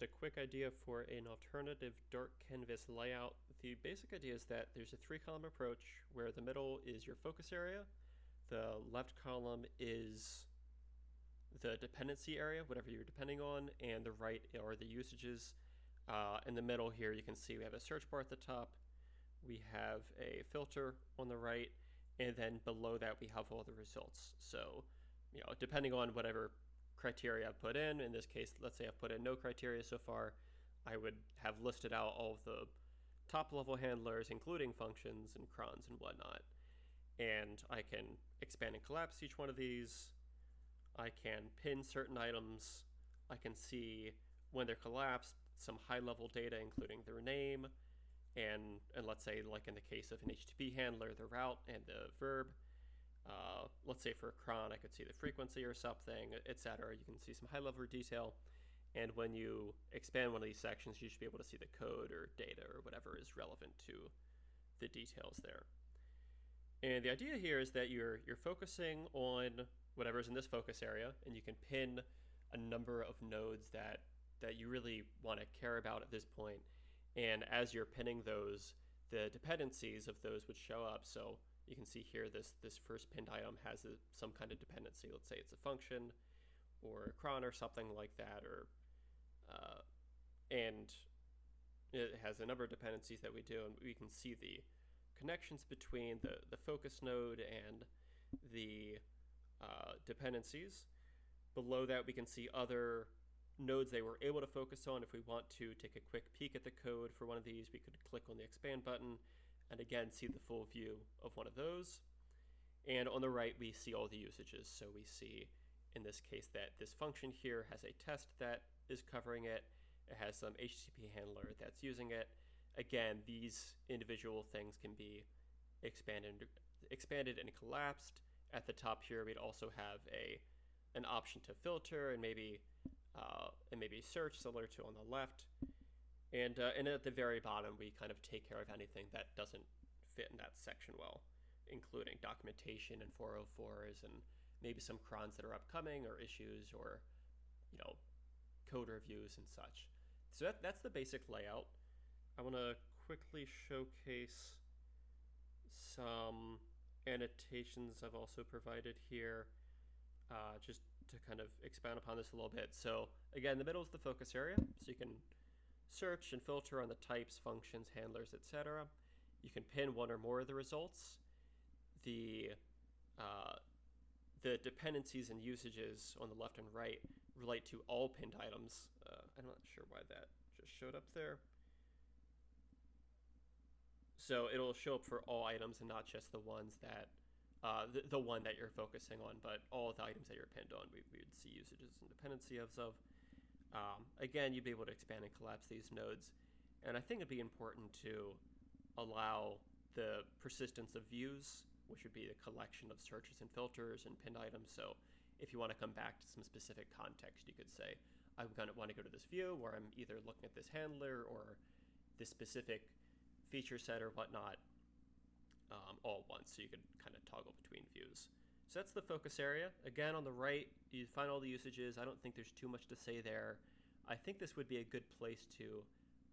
just a quick idea for an alternative dark canvas layout. The basic idea is that there's a 3-column approach where the middle is your focus area, the left column is the dependency area, whatever you're depending on, and the right are the usages. In the middle here, you can see we have a search bar at the top, we have a filter on the right, and then below that we have all the results. So, depending on whatever criteria I've put in this case, let's say I've put in no criteria so far, I would have listed out all of the top level handlers, including functions and crons and whatnot. And I can expand and collapse each one of these. I can pin certain items. I can see when they're collapsed some high level data, including their name, and let's say, like in the case of an HTTP handler, the route and the verb. Let's say for a cron, I could see the frequency or something, etc. You can see some high level detail. And when you expand one of these sections, you should be able to see the code or data or whatever is relevant to the details there. And the idea here is that you're focusing on whatever's in this focus area, and you can pin a number of nodes that you really want to care about at this point. And as you're pinning those, the dependencies of those would show up. So you can see here this first pinned item has some kind of dependency. Let's say it's a function or a cron or something like that, and it has a number of dependencies that we do, and we can see the connections between the focus node and the dependencies. Below that, we can see other nodes they were able to focus on. If we want to take a quick peek at the code for one of these, we could click on the expand button and again see the full view of one of those. And on the right, we see all the usages. So we see in this case that this function here has a test that is covering it. It has some HTTP handler that's using it. Again, these individual things can be expanded and collapsed. At the top here, we'd also have an option to filter and maybe search, similar to on the left. And at the very bottom, we kind of take care of anything that doesn't fit in that section well, including documentation and 404s and maybe some crons that are upcoming or issues or, code reviews and such. So that's the basic layout. I want to quickly showcase some annotations I've also provided here, just to kind of expound upon this a little bit. So again, the middle is the focus area, so you can search and filter on the types, functions, handlers, etc. You can pin one or more of the results. The dependencies and usages on the left and right relate to all pinned items. I'm not sure why that just showed up there. So it'll show up for all items and not just the ones that the one that you're focusing on, but all the items that you're pinned on, we would see usages and dependencies of. Again, you'd be able to expand and collapse these nodes. And I think it'd be important to allow the persistence of views, which would be the collection of searches and filters and pinned items. So if you want to come back to some specific context, you could say, I'm going to want to go to this view where I'm either looking at this handler or this specific feature set or whatnot, all at once. So you could kind of toggle between views. So that's the focus area. Again, on the right, you find all the usages. I don't think there's too much to say there. I think this would be a good place to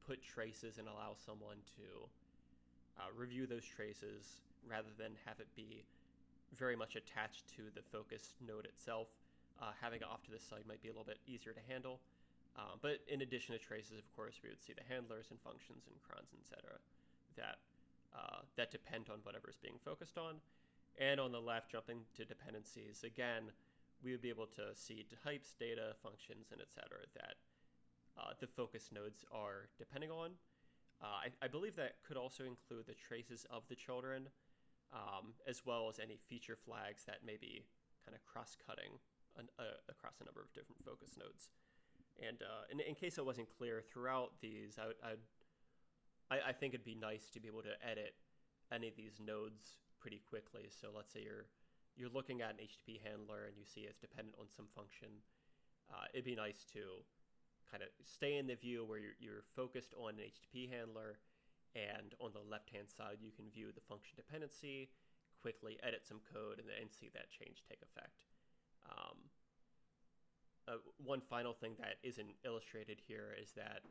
put traces and allow someone to review those traces rather than have it be very much attached to the focus node itself. Having it off to the side might be a little bit easier to handle. But in addition to traces, of course, we would see the handlers and functions and crons, etc. that depend on whatever is being focused on. And on the left, jumping to dependencies, again, we would be able to see types, data, functions, and etc. that the focus nodes are depending on. I believe that could also include the traces of the children, as well as any feature flags that may be kind of cross-cutting across a number of different focus nodes. And in case it wasn't clear, throughout these, I think it'd be nice to be able to edit any of these nodes pretty quickly. So let's say you're looking at an HTTP handler and you see it's dependent on some function. It'd be nice to kind of stay in the view where you're focused on an HTTP handler, and on the left-hand side you can view the function dependency, quickly edit some code, and then see that change take effect. one final thing that isn't illustrated here is that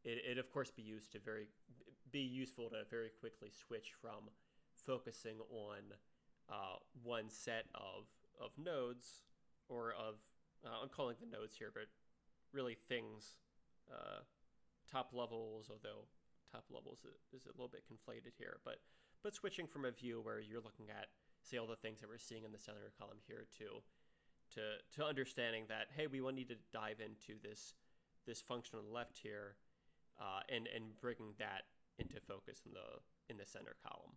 it of course be useful to very quickly switch from focusing on one set of nodes or of I'm calling the nodes here, but really things, top levels, although top levels is a little bit conflated here, but switching from a view where you're looking at, say, all the things that we're seeing in the center column here to understanding that, hey, we need to dive into this function on the left here, and bringing that into focus in the center column.